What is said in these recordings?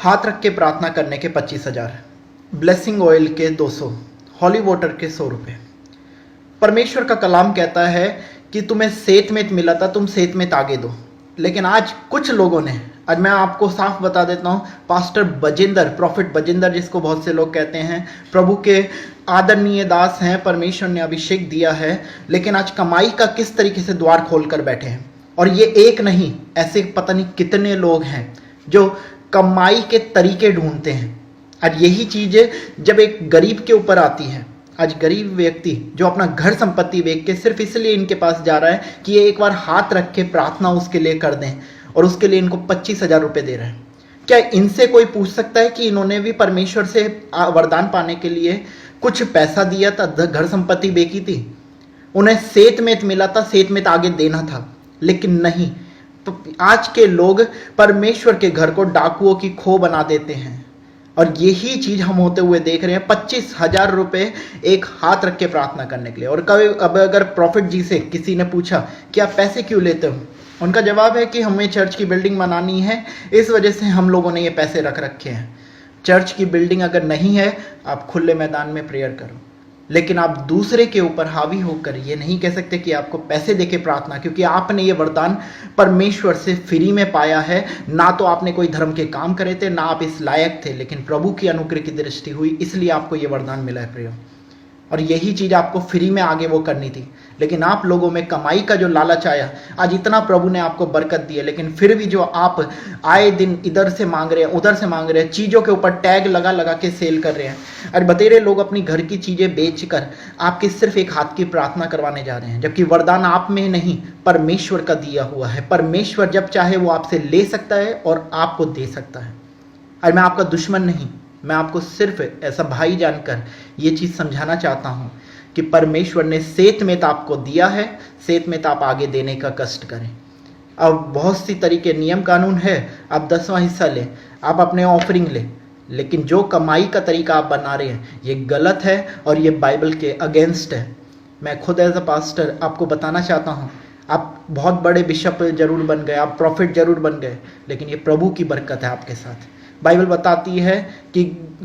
हाथ रख के प्रार्थना करने के 25,000, ब्लेसिंग ऑयल के 200, हॉली वाटर के 100 रुपये। परमेश्वर का कलाम कहता है कि तुम्हें सेतमेत मिला था, तुम सेतमेत आगे दो। लेकिन आज कुछ लोगों ने, आज मैं आपको साफ बता देता हूँ, पास्टर बजिंदर, प्रॉफिट बजिंदर जिसको बहुत से लोग कहते हैं, प्रभु के आदरणीय दास हैं, परमेश्वर ने अभिषेक दिया है, लेकिन आज कमाई का किस तरीके से द्वार खोल कर बैठे हैं। और ये एक नहीं, ऐसे पता नहीं कितने लोग हैं जो कमाई के तरीके ढूंढते हैं। आज यही चीज़ जब एक गरीब के ऊपर आती है, आज गरीब व्यक्ति जो अपना घर संपत्ति बेच के सिर्फ इसलिए इनके पास जा रहा है कि ये एक बार हाथ रख के प्रार्थना उसके लिए कर दें, और उसके लिए इनको 25,000 रुपये दे रहे हैं। क्या इनसे कोई पूछ सकता है कि इन्होंने भी परमेश्वर से वरदान पाने के लिए कुछ पैसा दिया था, घर संपत्ति बेची थी, उन्हें सेतमेत मिला था, सेतमेत आगे देना था? लेकिन नहीं। तो आज के लोग परमेश्वर के घर को डाकुओं की खो बना देते हैं, और यही चीज हम होते हुए देख रहे हैं। 25,000 रुपये एक हाथ रख के प्रार्थना करने के लिए। और कभी अब अगर प्रॉफिट जी से किसी ने पूछा कि आप पैसे क्यों लेते हो, उनका जवाब है कि हमें चर्च की बिल्डिंग बनानी है, इस वजह से हम लोगों ने ये पैसे रख रखे हैं। चर्च की बिल्डिंग अगर नहीं है, आप खुले मैदान में प्रेयर करो, लेकिन आप दूसरे के ऊपर हावी होकर ये नहीं कह सकते कि आपको पैसे देके प्रार्थना, क्योंकि आपने ये वरदान परमेश्वर से फ्री में पाया है। ना तो आपने कोई धर्म के काम करे थे, ना आप इस लायक थे, लेकिन प्रभु की अनुग्रह की दृष्टि हुई, इसलिए आपको ये वरदान मिला है प्रियो। और यही चीज़ आपको फ्री में आगे वो करनी थी, लेकिन आप लोगों में कमाई का जो लालच आया, आज इतना प्रभु ने आपको बरकत दी है, लेकिन फिर भी जो आप आए दिन इधर से मांग रहे हैं, उधर से मांग रहे हैं, चीज़ों के ऊपर टैग लगा लगा के सेल कर रहे हैं। और बतेरे लोग अपनी घर की चीज़ें बेचकर आपकी सिर्फ एक हाथ की प्रार्थना करवाने जा रहे हैं, जबकि वरदान आप में नहीं, परमेश्वर का दिया हुआ है। परमेश्वर जब चाहे वो आपसे ले सकता है और आपको दे सकता है। और मैं आपका दुश्मन नहीं, मैं आपको सिर्फ ऐसा भाई जानकर ये चीज़ समझाना चाहता हूँ कि परमेश्वर ने सेतमेत आपको दिया है, सेतमेत आप आगे देने का कष्ट करें। अब बहुत सी तरीके नियम कानून है, आप 10वां हिस्सा लें, आप अपने ऑफरिंग लें, लेकिन जो कमाई का तरीका आप बना रहे हैं ये गलत है और ये बाइबल के अगेंस्ट है। मैं खुद एज अ पास्टर आपको बताना चाहता हूँ, आप बहुत बड़े बिशप जरूर बन गए, आप प्रॉफिट जरूर बन गए, लेकिन ये प्रभु की बरकत है आपके साथ। बाइबल बताती है कि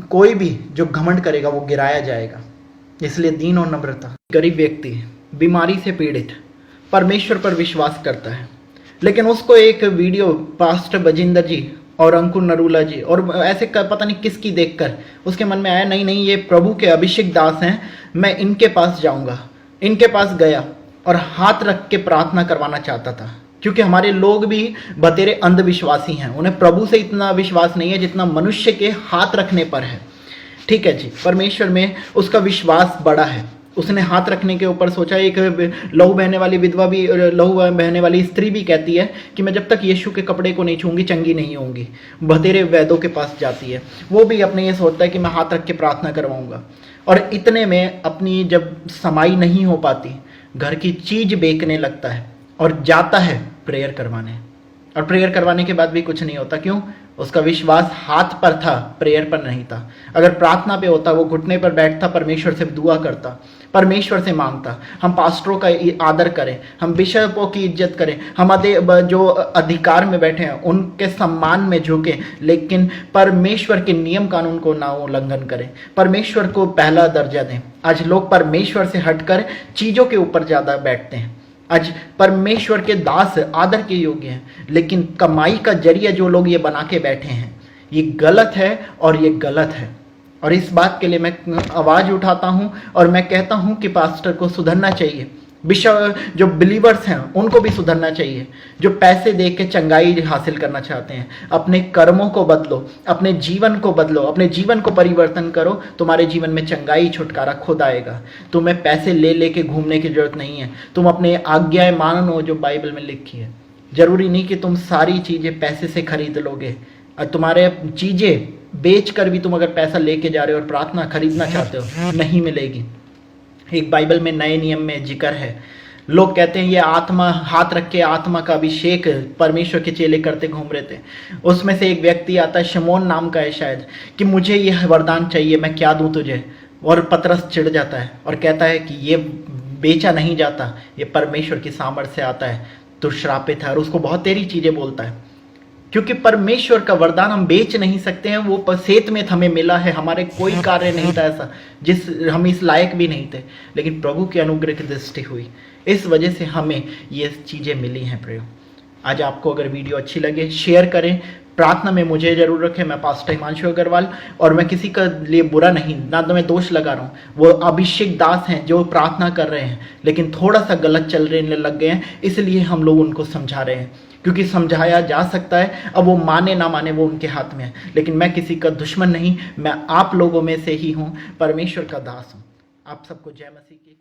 कोई भी जो घमंड करेगा वो गिराया जाएगा, इसलिए दीन और नम्रता। गरीब व्यक्ति बीमारी से पीड़ित परमेश्वर पर विश्वास करता है, लेकिन उसको एक वीडियो पास्टर बजिंदर जी और अंकुर नरूला जी और ऐसे पता नहीं किसकी देखकर उसके मन में आया, नहीं नहीं ये प्रभु के अभिषेक दास हैं, मैं इनके पास जाऊंगा। इनके पास गया और हाथ रख के प्रार्थना करवाना चाहता था, क्योंकि हमारे लोग भी बतेरे अंधविश्वासी हैं, उन्हें प्रभु से इतना विश्वास नहीं है जितना मनुष्य के हाथ रखने पर है। ठीक है जी, परमेश्वर में उसका विश्वास बड़ा है। उसने हाथ रखने के ऊपर सोचा। एक लहू बहने वाली विधवा भी, लहू बहने वाली स्त्री भी कहती है कि मैं जब तक यीशु के कपड़े को नहीं छूंगी चंगी नहीं होंगी। बतेरे वैदों के पास जाती है, वो भी अपने ये सोचता है कि मैं हाथ रख के प्रार्थना करवाऊंगा। और इतने में अपनी जब समाई नहीं हो पाती, घर की चीज बेचने लगता है और जाता है प्रेयर करवाने। और प्रेयर करवाने के बाद भी कुछ नहीं होता। क्यों? उसका विश्वास हाथ पर था, प्रेयर पर नहीं था। अगर प्रार्थना पे होता, वो घुटने पर बैठता, परमेश्वर से दुआ करता, परमेश्वर से मांगता। हम पास्टरों का आदर करें, हम बिशपों की इज्जत करें, हम जो अधिकार में बैठे हैं उनके सम्मान में झुकें, लेकिन परमेश्वर के नियम कानून को ना उल्लंघन करें, परमेश्वर को पहला दर्जा दें। आज लोग परमेश्वर से हटकर चीज़ों के ऊपर ज़्यादा बैठते हैं। आज परमेश्वर के दास आदर के योग्य हैं, लेकिन कमाई का जरिया जो लोग ये बना के बैठे हैं, ये गलत है और ये गलत है। और इस बात के लिए मैं आवाज़ उठाता हूँ और मैं कहता हूँ कि पास्टर को सुधरना चाहिए, बिशप जो बिलीवर्स हैं उनको भी सुधरना चाहिए, जो पैसे दे के चंगाई हासिल करना चाहते हैं। अपने कर्मों को बदलो, अपने जीवन को बदलो, अपने जीवन को परिवर्तन करो, तुम्हारे जीवन में चंगाई छुटकारा खुद आएगा। तुम्हें पैसे ले लेके घूमने की जरूरत नहीं है। तुम अपने आज्ञाएं मानो जो बाइबल में लिखी है। जरूरी नहीं कि तुम सारी चीज़ें पैसे से खरीद लोगे, और तुम्हारे चीज़ें बेच कर भी तुम अगर पैसा लेके जा रहे हो और प्रार्थना खरीदना चाहते हो, नहीं मिलेगी। एक बाइबल में नए नियम में जिक्र है, लोग कहते हैं ये आत्मा, हाथ रख के आत्मा का अभिषेक परमेश्वर के चेले करते घूम रहे थे। उसमें से एक व्यक्ति आता है, शमौन नाम का है शायद, कि मुझे यह वरदान चाहिए, मैं क्या दूं तुझे। और पतरस चिढ़ जाता है और कहता है कि ये बेचा नहीं जाता, ये परमेश्वर की सामर्थ्य से आता है, तो श्रापित है। और उसको बहुत तेरी चीज़ें बोलता है। क्योंकि परमेश्वर का वरदान हम बेच नहीं सकते हैं, वो सेत में हमें मिला है, हमारे कोई कार्य नहीं था ऐसा जिस हम इस लायक भी नहीं थे, लेकिन प्रभु की अनुग्रह की दृष्टि हुई, इस वजह से हमें ये चीज़ें मिली हैं। प्रयोग आज आपको अगर वीडियो अच्छी लगे शेयर करें, प्रार्थना में मुझे जरूर रखें। मैं पास्टर हिमांशु अग्रवाल, और मैं किसी का लिए बुरा नहीं, ना तो मैं दोष लगा रहा हूँ, वो अभिषेक दास हैं जो प्रार्थना कर रहे हैं लेकिन थोड़ा सा गलत चल रहे लग गए हैं, इसलिए हम लोग उनको समझा रहे हैं, क्योंकि समझाया जा सकता है, अब वो माने ना माने वो उनके हाथ में है। लेकिन मैं किसी का दुश्मन नहीं, मैं आप लोगों में से ही हूँ, परमेश्वर का दास हूँ। आप सबको जय मसीह की।